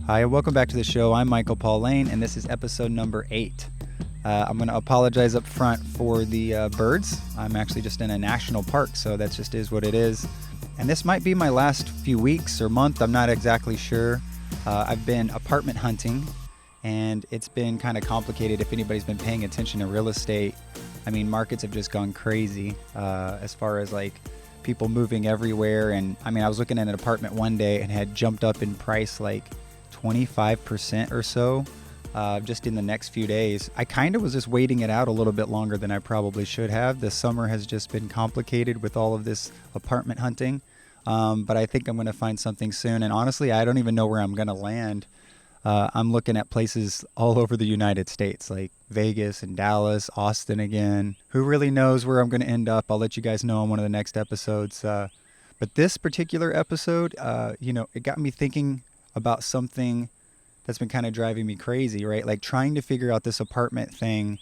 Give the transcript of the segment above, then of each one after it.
Hi, welcome back to the show. I'm Michael Paul Lane, and this is episode number 8. I'm going to apologize up front for the birds. I'm actually just in a national park, so that just is what it is. And this might be my last few weeks or month. I'm not exactly sure. I've been apartment hunting, and it's been kind of complicated if anybody's been paying attention to real estate. I mean, markets have just gone crazy as far as like people moving everywhere. And I mean, I was looking at an apartment one day and had jumped up in price like 25% or so just in the next few days. I kind of was just waiting it out a little bit longer than I probably should have. The summer has just been complicated with all of this apartment hunting, but I think I'm going to find something soon. And honestly, I don't even know where I'm going to land. I'm looking at places all over the United States, like Vegas and Dallas, Austin again. Who really knows where I'm going to end up? I'll let you guys know on one of the next episodes. But this particular episode, it got me thinking about something that's been kind of driving me crazy, right? Like trying to figure out this apartment thing,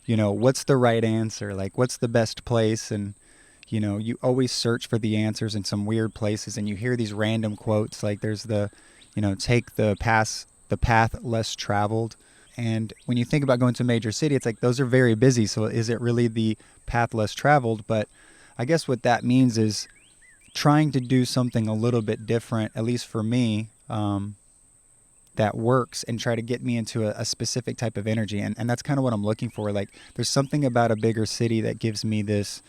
what's the right answer? Like what's the best place? And, you always search for the answers in some weird places and you hear these random quotes. Like there's take the path less traveled. And when you think about going to a major city, it's like those are very busy. So is it really the path less traveled? But I guess what that means is trying to do something a little bit different, at least for me, that works and try to get me into a specific type of energy. And that's kind of what I'm looking for. Like there's something about a bigger city that gives me this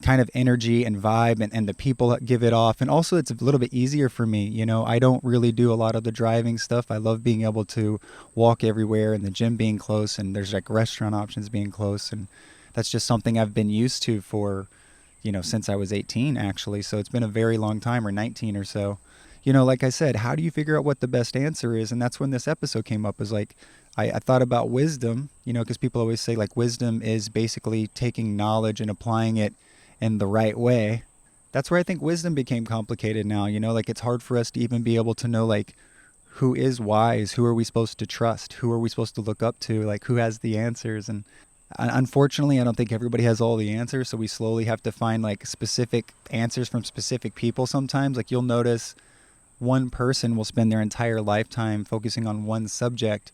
kind of energy and vibe and the people that give it off. And also it's a little bit easier for me. I don't really do a lot of the driving stuff. I love being able to walk everywhere and the gym being close and there's like restaurant options being close. And that's just something I've been used to for, since I was 18 actually. So it's been a very long time, or 19 or so. Like I said, how do you figure out what the best answer is? And that's when this episode came up, is like, I thought about wisdom, because people always say like wisdom is basically taking knowledge and applying it in the right way. That's where I think wisdom became complicated now, like it's hard for us to even be able to know like who is wise, who are we supposed to trust, who are we supposed to look up to, like who has the answers. And unfortunately, I don't think everybody has all the answers. So we slowly have to find like specific answers from specific people sometimes. Like you'll notice one person will spend their entire lifetime focusing on one subject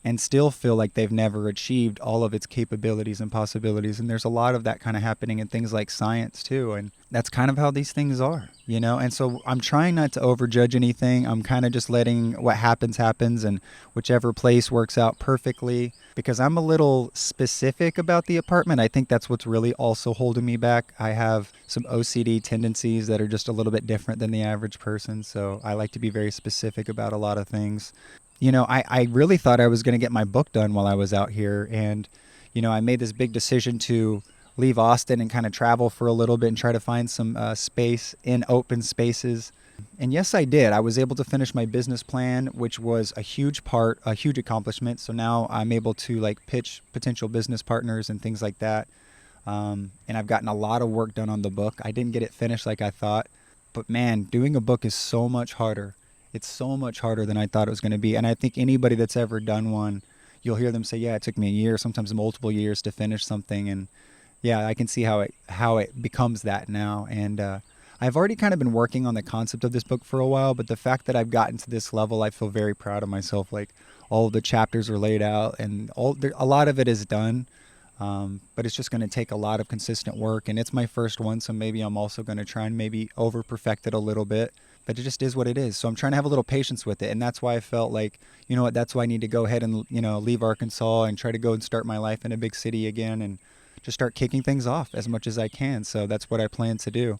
and still feel like they've never achieved all of its capabilities and possibilities. And there's a lot of that kind of happening in things like science too. And that's kind of how these things are, And so I'm trying not to overjudge anything. I'm kind of just letting what happens, and whichever place works out perfectly, because I'm a little specific about the apartment. I think that's what's really also holding me back. I have some OCD tendencies that are just a little bit different than the average person. So I like to be very specific about a lot of things. I really thought I was going to get my book done while I was out here. And, I made this big decision to leave Austin and kind of travel for a little bit and try to find some space in open spaces. And yes, I did. I was able to finish my business plan, which was a huge accomplishment. So now I'm able to like pitch potential business partners and things like that. And I've gotten a lot of work done on the book. I didn't get it finished like I thought. But man, doing a book is so much harder. It's so much harder than I thought it was going to be. And I think anybody that's ever done one, you'll hear them say, yeah, it took me a year, sometimes multiple years to finish something. And yeah, I can see how it becomes that now. And I've already kind of been working on the concept of this book for a while, but the fact that I've gotten to this level, I feel very proud of myself. Like all of the chapters are laid out and a lot of it is done. But it's just going to take a lot of consistent work, and it's my first one. So maybe I'm also going to try and maybe over perfect it a little bit. But it just is what it is. So I'm trying to have a little patience with it. And that's why I felt like, that's why I need to go ahead and, leave Arkansas and try to go and start my life in a big city again and just start kicking things off as much as I can. So that's what I plan to do.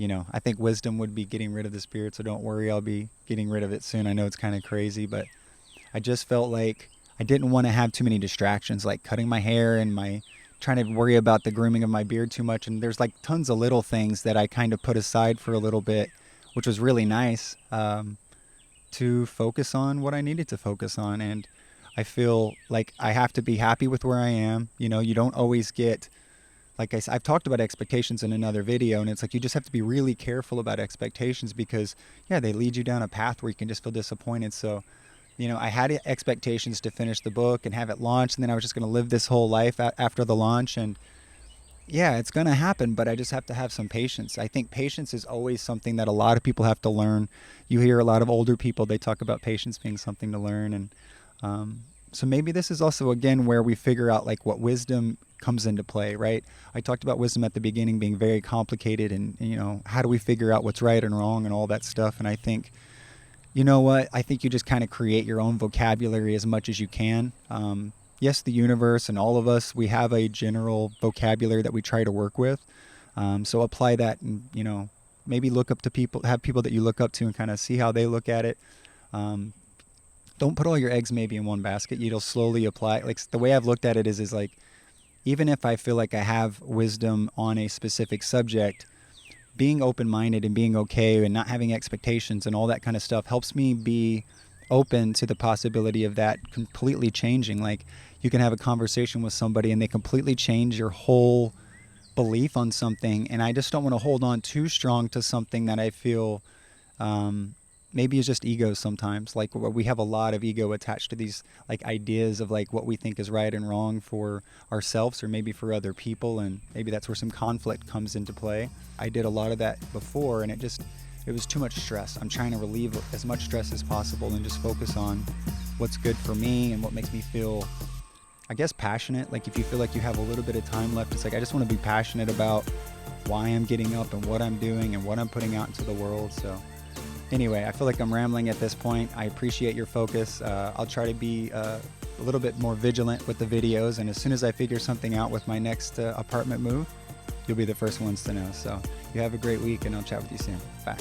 I think wisdom would be getting rid of the spirit. So don't worry, I'll be getting rid of it soon. I know it's kind of crazy, but I just felt like I didn't want to have too many distractions, like cutting my hair and trying to worry about the grooming of my beard too much. And there's like tons of little things that I kind of put aside for a little bit, which was really nice, to focus on what I needed to focus on. And I feel like I have to be happy with where I am. You don't always get, like I've talked about expectations in another video, and it's like you just have to be really careful about expectations because, yeah, they lead you down a path where you can just feel disappointed. So, I had expectations to finish the book and have it launched, and then I was just going to live this whole life after the launch. And Yeah, it's going to happen, but I just have to have some patience. I think patience is always something that a lot of people have to learn. You hear a lot of older people, they talk about patience being something to learn. And so maybe this is also, again, where we figure out like what wisdom comes into play, right? I talked about wisdom at the beginning being very complicated and, how do we figure out what's right and wrong and all that stuff. And I think, you know what? I think you just kind of create your own vocabulary as much as you can. Yes, the universe and all of us, we have a general vocabulary that we try to work with. So apply that and, maybe look up to people, have people that you look up to and kind of see how they look at it. Um, don't put all your eggs maybe in one basket. You'll slowly apply. Like the way I've looked at it is like, even if I feel like I have wisdom on a specific subject, being open-minded and being okay and not having expectations and all that kind of stuff helps me be open to the possibility of that completely changing. Like you can have a conversation with somebody and they completely change your whole belief on something, and I just don't want to hold on too strong to something that I feel maybe is just ego sometimes. Like we have a lot of ego attached to these like ideas of like what we think is right and wrong for ourselves or maybe for other people, and maybe that's where some conflict comes into play. I did a lot of that before, and it was too much stress. I'm trying to relieve as much stress as possible and just focus on what's good for me and what makes me feel, I guess, passionate. Like if you feel like you have a little bit of time left, it's like I just want to be passionate about why I'm getting up and what I'm doing and what I'm putting out into the world. So anyway, I feel like I'm rambling at this point. I appreciate your focus. I'll try to be a little bit more vigilant with the videos, and as soon as I figure something out with my next apartment move, you'll be the first ones to know. So you have a great week, and I'll chat with you soon. Bye.